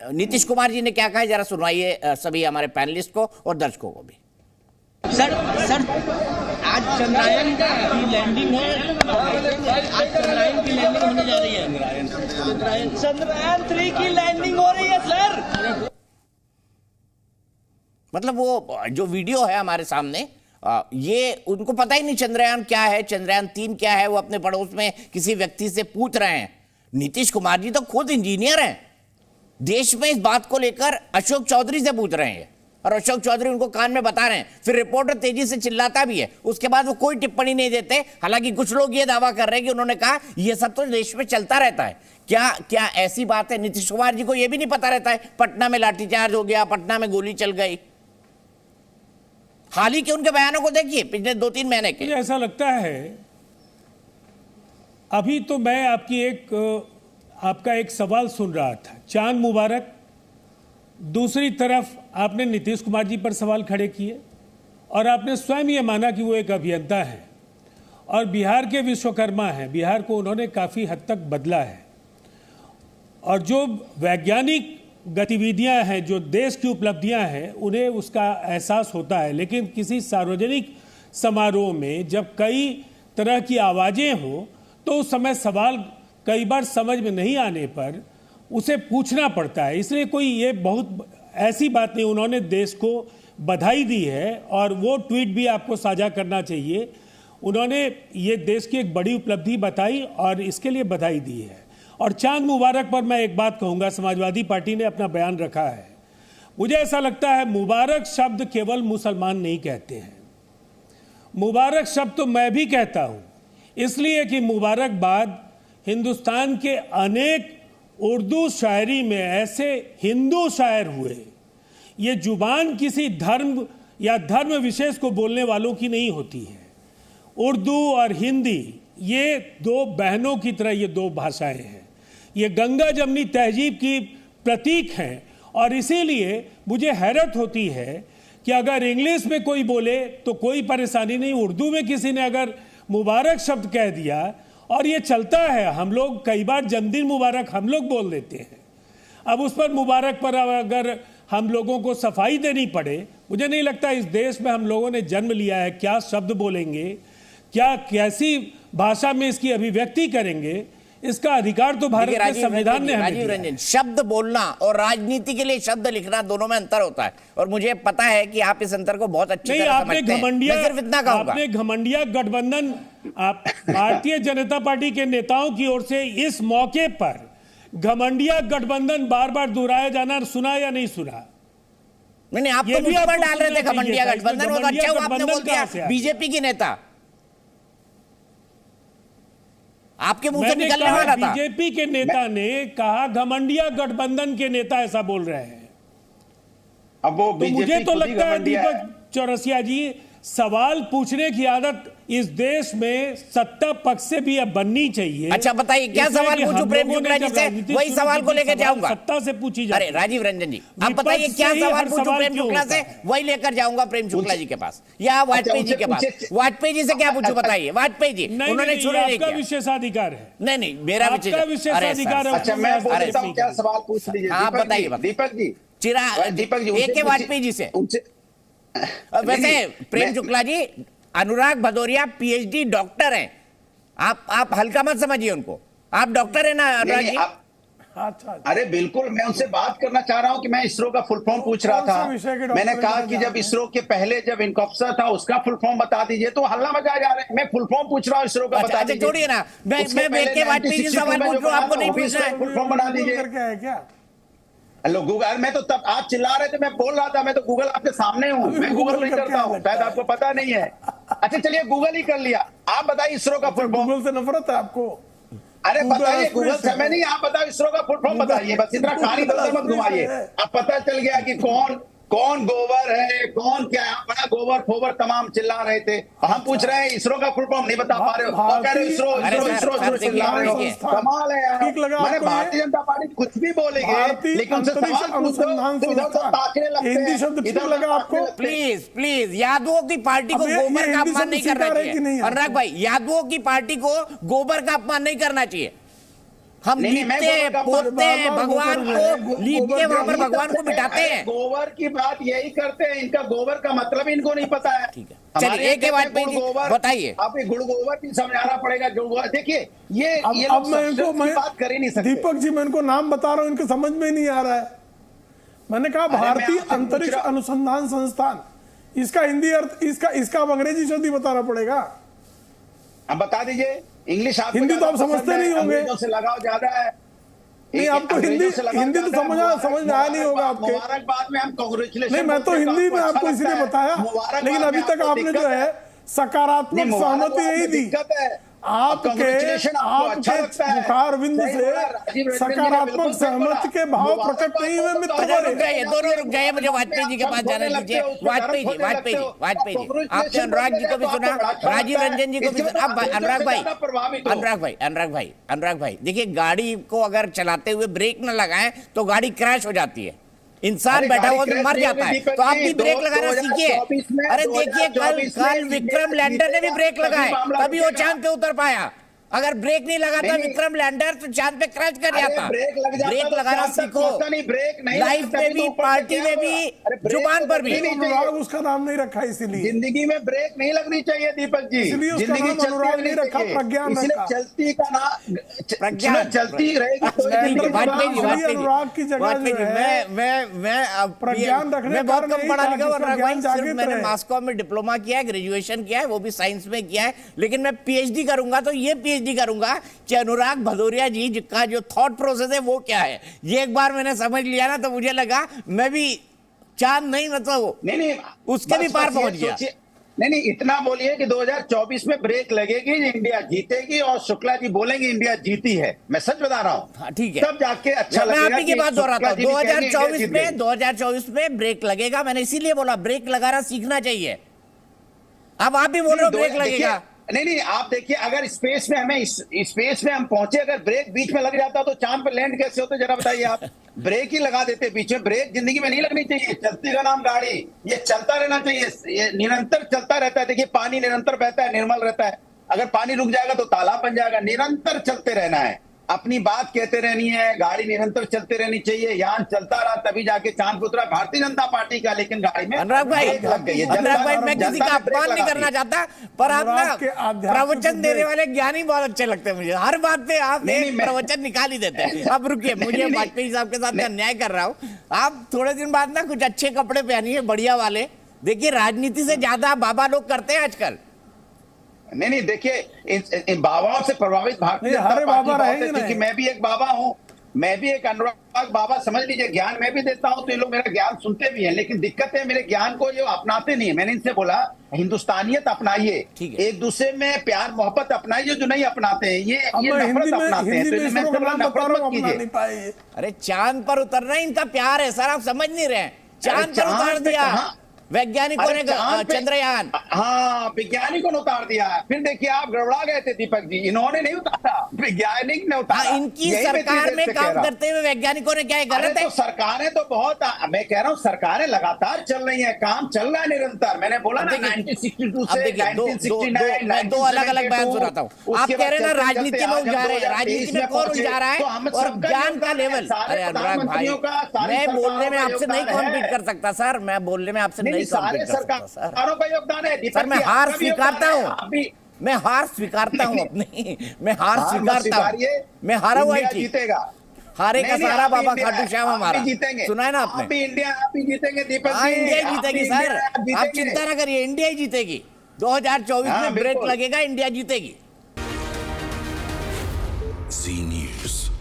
नीतीश कुमार जी ने क्या कहा है जरा सुनवाइए सभी हमारे पैनलिस्ट को और दर्शकों को भी। सर आज चंद्रयान की लैंडिंग है, आज चंद्रयान की लैंडिंग होने जा रही है, चंद्रयान 3 की लैंडिंग हो रही है सर। मतलब वो जो वीडियो है हमारे सामने, ये उनको पता ही नहीं चंद्रयान क्या है, चंद्रयान 3 क्या है। वो अपने पड़ोस में किसी व्यक्ति से पूछ रहे हैं। नीतीश कुमार जी तो खुद इंजीनियर हैं, देश में इस बात को लेकर अशोक चौधरी से पूछ रहे हैं और अशोक चौधरी उनको कान में बता रहे हैं। फिर रिपोर्टर तेजी से चिल्लाता भी है, उसके बाद वो कोई टिप्पणी नहीं देते। हालांकि कुछ लोग ये दावा कर रहे हैं कि उन्होंने कहा ये सब तो देश में चलता रहता है। क्या ऐसी बात है? नीतीश कुमार जी को यह भी नहीं पता रहता है पटना में लाठीचार्ज हो गया, पटना में गोली चल गई? हाल ही के उनके बयानों को देखिए, पिछले 2-3 महीने के। मुझे ऐसा लगता है अभी तो मैं आपका एक सवाल सुन रहा था, चांद मुबारक, दूसरी तरफ आपने नीतीश कुमार जी पर सवाल खड़े किए और आपने स्वयं ये माना कि वो एक अभियंता है और बिहार के विश्वकर्मा हैं। बिहार को उन्होंने काफ़ी हद तक बदला है और जो वैज्ञानिक गतिविधियां हैं, जो देश की उपलब्धियां हैं, उन्हें उसका एहसास होता है। लेकिन किसी सार्वजनिक समारोह में जब कई तरह की आवाज़ें हों तो उस समय सवाल कई बार समझ में नहीं आने पर उसे पूछना पड़ता है। इसलिए कोई ये बहुत ऐसी बात नहीं, उन्होंने देश को बधाई दी है और वो ट्वीट भी आपको साझा करना चाहिए। उन्होंने ये देश की एक बड़ी उपलब्धि बताई और इसके लिए बधाई दी है। और चांद मुबारक पर मैं एक बात कहूँगा, समाजवादी पार्टी ने अपना बयान रखा है। मुझे ऐसा लगता है मुबारक शब्द केवल मुसलमान नहीं कहते हैं, मुबारक शब्द तो मैं भी कहता हूँ, इसलिए कि मुबारकबाद हिंदुस्तान के अनेक उर्दू शायरी में ऐसे हिंदू शायर हुए। ये जुबान किसी धर्म या धर्म विशेष को बोलने वालों की नहीं होती है। उर्दू और हिंदी ये दो बहनों की तरह ये दो भाषाएं हैं, ये गंगा जमनी तहजीब की प्रतीक हैं। और इसीलिए मुझे हैरत होती है कि अगर इंग्लिश में कोई बोले तो कोई परेशानी नहीं, उर्दू में किसी ने अगर मुबारक शब्द कह दिया और ये चलता है। हम लोग कई बार जन्मदिन मुबारक हम लोग बोल देते हैं। अब उस पर मुबारक पर अगर हम लोगों को सफाई देनी पड़े, मुझे नहीं लगता इस देश में हम लोगों ने जन्म लिया है, क्या शब्द बोलेंगे, क्या कैसी भाषा में इसकी अभिव्यक्ति करेंगे, इसका अधिकार तो भारत के संविधान ने हमें दिया है। राजीव रंजन, शब्द बोलना और राजनीति के लिए शब्द लिखना दोनों में अंतर होता है और मुझे पता है कि आप इस अंतर को बहुत अच्छी तरह समझते हैं। मैं सिर्फ इतना कहूंगा, आपने घमंडिया गठबंधन, आप भारतीय जनता पार्टी के नेताओं की ओर से इस मौके पर घमंडिया गठबंधन बार बार दोहराया जाना सुना या नहीं सुना? नहीं, आप तो मुझ पर डाल रहे थे घमंडिया गठबंधन, और अच्छा हुआ आपने बोल दिया बीजेपी की नेता, आपके मुंह से निकलने वाला था। बीजेपी के नेता ने कहा घमंडिया गठबंधन के नेता ऐसा बोल रहे हैं। अब वो तो मुझे तो लगता है दीपक चौरसिया जी, सवाल पूछने की आदत इस देश में सत्ता पक्ष से भी अब बननी चाहिए। अच्छा बताइए, क्या सवाल पूछूं प्रेम शुक्ला जी से? वही सवाल को लेकर जाऊंगा। सत्ता से पूछी जाए। अरे राजीव रंजन जी, आप बताइए क्या सवाल पूछूं प्रेम शुक्ला से? वही लेकर जाऊंगा प्रेम शुक्ला जी के पास या वाजपेयी जी के पास। वाजपेयी जी से क्या पूछूं बताइए? वाजपेयी जी उन्होंने छुड़े नहीं किया। विशेषाधिकार है। नहीं, मेरा विशेषाधिकार है। अच्छा, मैं बोलता हूं, क्या सवाल पूछ लीजिए। आप बताइए दीपक जी, दीपक जी एक वाजपेयी जी से। वैसे प्रेम शुक्ला जी, अनुराग भदौरिया पीएचडी डॉक्टर हैं, आप हल्का मत समझिए उनको। आप डॉक्टर है ना अनुराग जी? अच्छा, अरे बिल्कुल, मैं उनसे बात करना चाह रहा हूं कि मैं इसरो का फुल फॉर्म पूछ रहा था। मैंने कहा कि जब इसरो के पहले जब इनकॉप्सा था उसका फुल फॉर्म बता दीजिए, तो हल्ला मजा जा रहे हैं। मैं फुल फॉर्म पूछ रहा हूं इसरो का, बता दीजिए। छोड़िए ना, मैं वाजपेयी जी सवाल पूछ रहा हूं, आपको नहीं पूछना है। फुल फॉर्म बना दीजिए। क्या हेलो गूगल, मैं तो तब आप चिल्ला रहे थे, मैं बोल रहा था, मैं तो गूगल आपके सामने हूँ, मैं गूगल नहीं करता हूँ, शायद आपको पता नहीं है। अच्छा चलिए, गूगल ही कर लिया। आप बताइए इसरो का फुल फॉर्म। गूगल से नफरत है आपको? अरे बताइए, गूगल से मैं नहीं, आप बताओ इसरो का फुल फॉर्म बताइए, बस इतना कहानी इधर मत घुमाइए। अब पता चल गया कि कौन गोबर है, कौन क्या है, बड़ा गोबर फोबर तमाम चिल्ला रहे थे। हम पूछ रहे हैं इसरो का फुल फॉर्म नहीं बता पा रहे हो और कह रहे हो इसरो चिल्ला रहे हो। कमाल है यार। मैंने भारतीय जनता पार्टी कुछ भी बोलेंगे, लेकिन उनसे सवाल पूछो तो इधर तो ताकने लगते हैं। हिंदी शब्द ठीक लगा आपको? प्लीज यादवों की पार्टी को गोबर का अपमान नहीं करना चाहिए। अनुराग भाई, यादवों की पार्टी को गोबर का अपमान नहीं करना चाहिए। हम नहीं, मैं लीपते हैं, गोबर का पोतते हैं, बाबा, भगवान गोबर को लीप के वहां पर भगवान को बिठाते अरे हैं। गोबर की बात यही करते हैं, इनका गोबर का मतलब इनको नहीं पता है। ठीक है, चलिए, हमारे एक के बाद कहते हैं पे गुड़ गोबर, बताइए। आप ये गुड़ गोबर भी समझाना पड़ेगा। गुड़ गोबर देखिए, ये अब लोग मैं इनको substance की बात कर ही नहीं सकते। दीपक जी, मैं इनको नाम बता रहा हूं, इनको समझ में ही नहीं आ रहा है। मैंने कहा मैं भारतीय आपसे अंतरिक्ष पूछ रहा- अनुसंधान संस्थान, इसका हिंदी अर्थ, इसका अब अंग्रेजी शब्द ही बताना पड़ेगा। अब बता दीजिए, इंग्लिश आपको हिंदी तो ज्यादा आप समझते पसंद है, नहीं होंगे। अंग्रेजों से लगाव ज्यादा है। नहीं, आपको अंग्रेजों से लगाव हिंदी तो ज्यादा है। समझ में आया नहीं होगा आपके। मुबारकबाद में हम कांग्रेचुलेशन नहीं, मैं तो बोलते हैं, हिंदी में अच्छा आपको लगता इसलिए है। बताया, मुबारकबाद लेकिन अभी में तक आपको आपने जो दिक्कत है सकारात्मक नहीं, मुबारकबाद सहमति नहीं में दी। दिक्कत है। आपके congratulation आपको अच्छा लगता है। मुखारविंद सही से बोला, राजीव रंजन जी ने सकारात्मक बिल्कुल सही बोला। सहमति के भाव प्रकट नहीं हुए मित्र अच्छा, रुक बने। जाइए, दोनों रुक जाइए, मुझे वाजपेयी जी के पास जाने दीजिए। वाजपेयी जी, आपने अनुराग जी को भी सुना, राजीव रंजन जी को भी सुना। अब अनुराग भाई, देखिए, गाड़ी को अगर चलाते हुए ब्रेक न लगाएं तो गाड़ी क्रैश हो जाती है, इंसान अरे बैठा हुआ गाड़ी तो मर क्रैश जाता नहीं है। होगी, तो आप भी दीपक ब्रेक जी, लगाना सीखिए। 2024 में, अरे देखिए, कल 2024 में विक्रम लैंडर ने भी ब्रेक लगाए, मामला तभी वो रुकेगा। चांद पे उतर पाया। अगर ब्रेक नहीं लगाता नहीं, विक्रम लैंडर तो चांद पे क्रैश कर अरे जाता। ब्रेक लग जाता ब्रेक तो लगाना चांद तक सीखो, पहुंचता नहीं, ब्रेक नहीं लाइफ लगता में तभी भी, तो ऊपर पार्टी क्या में होगा? भी, अरे ब्रेक जुबान तो पर भी। लगनी नहीं चाहिए। अनुराग उसका नाम नहीं रखा इसीलिए। जिंदगी में ब्रेक नहीं लगनी चाहिए दीपक जी। इसलिए उसका जिंदगी नाम चलती अनुराग रहनी नहीं रखा, चाहिए। प्रज्ञान इसलिए रखा। चलती का नाम प्रज्ञान। चलती रहेगी तो ठीक है, इंद्र वाजपेयी जी, प्रधान वाजपेयी जी, अनुराग की जगह वाजपेयी जो जी, है, अब प्रज्ञान रखने मैं बहुत कारण कम यही पढ़ा था लिखा कि हूं, अनुराग प्रज्ञान भाई, सिर्फ जागृत मैंने रहे। मास्को में डिप्लोमा किया है, ग्रेजुएशन किया है, वो भी साइंस में किया है, लेकिन मैं पीएचडी करूंगा तो ये पीएचडी करूंगा कि अनुराग भदौरिया जी का जो थॉट प्रोसेस है वो क्या है। ये एक बार मैंने समझ लिया ना तो मुझे लगा मैं भी चांद नहीं, मतलब नहीं उसके भी पार पहुंच गया। नहीं, इतना बोलिए कि 2024 में ब्रेक लगेगी, इंडिया जीतेगी और शुक्ला जी बोलेंगे इंडिया जीती है। मैं सच बता रहा हूँ। हाँ, ठीक है, तब जाके अच्छा मैं लगेगा आप ही की कि बात दोहराता हूँ। शुक्ला जी भी कहेंगे इंडिया जीत गई। 2024 में ब्रेक लगेगा, मैंने इसीलिए बोला ब्रेक लगाना सीखना चाहिए। अब आप भी बोल रहे हो ब्रेक लगेगा। नहीं, आप देखिए, अगर स्पेस में हमें स्पेस में हम पहुंचे, अगर ब्रेक बीच में लग जाता तो चांद पे लैंड कैसे होते, जरा बताइए आप। ब्रेक ही लगा देते बीच में। ब्रेक जिंदगी में नहीं लगनी चाहिए। चलती का नाम गाड़ी, ये चलता रहना चाहिए, ये निरंतर चलता रहता है। देखिए, पानी निरंतर बहता है, निर्मल रहता है। अगर पानी रुक जाएगा तो तालाब बन जाएगा। निरंतर चलते रहना है, अपनी बात कहते रहनी है, गाड़ी निरंतर चलते रहनी चाहिए। यान चलता रहा तभी जाके चांद पे उतरा भारतीय जनता पार्टी का, लेकिन गाड़ी में अनुराग भाई, ब्रेक लग गई है। अनुराग भाई, मैं जनता किसी का ने ब्रेक अपमान नहीं लगा करना दी। चाहता, पर आप अनुराग ना के आध्यात्मिक प्रवचन देने वाले ज्ञानी बहुत अच्छे लगते हैं मुझे। हर बात पे आप नहीं, एक मैं- प्रवचन निकाल ही देते हैं। अब रुकिए, मुझे नहीं, वाजपेयी साहब के साथ मैं नहीं। अन्याय कर रहा हूँ। आप थोड़े दिन बाद ना कुछ अच्छे कपड़े पहनिए, बढ़िया वाले। देखिए, राजनीति से ज्यादा बाबा लोग करते हैं आजकल। नहीं, देखिए, इन बाबाओं से प्रभावित भारतीय नहीं, जनता हरे पार्टी बाबा बहुत रहेंगे है, क्योंकि नहीं। मैं भी एक बाबा हूं, मैं भी एक अनुराग बाबा, समझ लीजिए। ज्ञान मैं भी देता हूं तो ये लोग मेरा ज्ञान सुनते भी हैं, लेकिन दिक्कत है मेरे ज्ञान को ये अपनाते नहीं है। मैंने इनसे बोला हिंदुस्तानियत अपनाइए, ठीक है। एक दूसरे में प्यार मोहब्बत अपनाइए। जो नहीं अपनाते हैं ये अब मैं नफरत अपनाते हैं। हिंदी तो में मैं इसरो इनसे का बोला नाम बता नफरत रहा हूँ, मत अपना नहीं कीजिए। पाए। अरे चांद पर उतरना इनका प्यार है सर, आप समझ नहीं रहे हैं। चांद पर चांद उतार पे दिया कहाँ? वैज्ञानिकों ने, चांद पे- चंद्रयान। हाँ, वैज्ञानिकों ने उतार दिया। फिर देखिए, आप गड़बड़ा गए थे दीपक जी, इन्होंने नहीं उतारा, वैज्ञानिक ने उतारा। हाँ, इनकी यही मैं इतनी सरकार देर में से कह काम रहा हूं। करते हुए वैज्ञानिकों ने क्या, अरे गलत है? तो सरकारें तो बहुत, मैं कह रहा हूँ सरकारें लगातार चल रही हैं, काम चल रहा है निरंतर। मैंने बोला ना, 1962 अब से देखिए, दो 1969, मैं दो अलग अलग बयान सुनाता हूँ। आप कह रहे हैं ना राजनीति में उलझा रहे हैं, राजनीति में कौन उलझा रहा है और ज्ञान का लेवल। अरे अनुराग भाई, मैं बोलने में आपसे नहीं कॉम्पीट कर सकता सर, मैं बोलने में आपसे नहीं कॉम्पीट कर सकता सर। सरकारों का योगदान है सर, मैं हार स्वीकारता हूँ, अभी मैं हार स्वीकारता हूँ अपनी, मैं हार स्वीकारता हूँ। मैं हारा हुआ ही ठीक, जीतेगा। हारे का नहीं, सहारा आप बाबा इंडिया- खाटू श्याम आप हमारा, भी जीतेंगे। सुना है ना आप आपने? भी इंडिया, आप भी जीतेंगे दीपक हाँ, जी। इंडिया आप जीतेगी भी सर, इंडिया, आप आप जीतेंगे। चिंता ना करिए, इंडिया ही जीतेगी। 2024 हाँ, में ब्रेक बिल्कुल। लगेगा, इंडिया जीतेगी। Z News.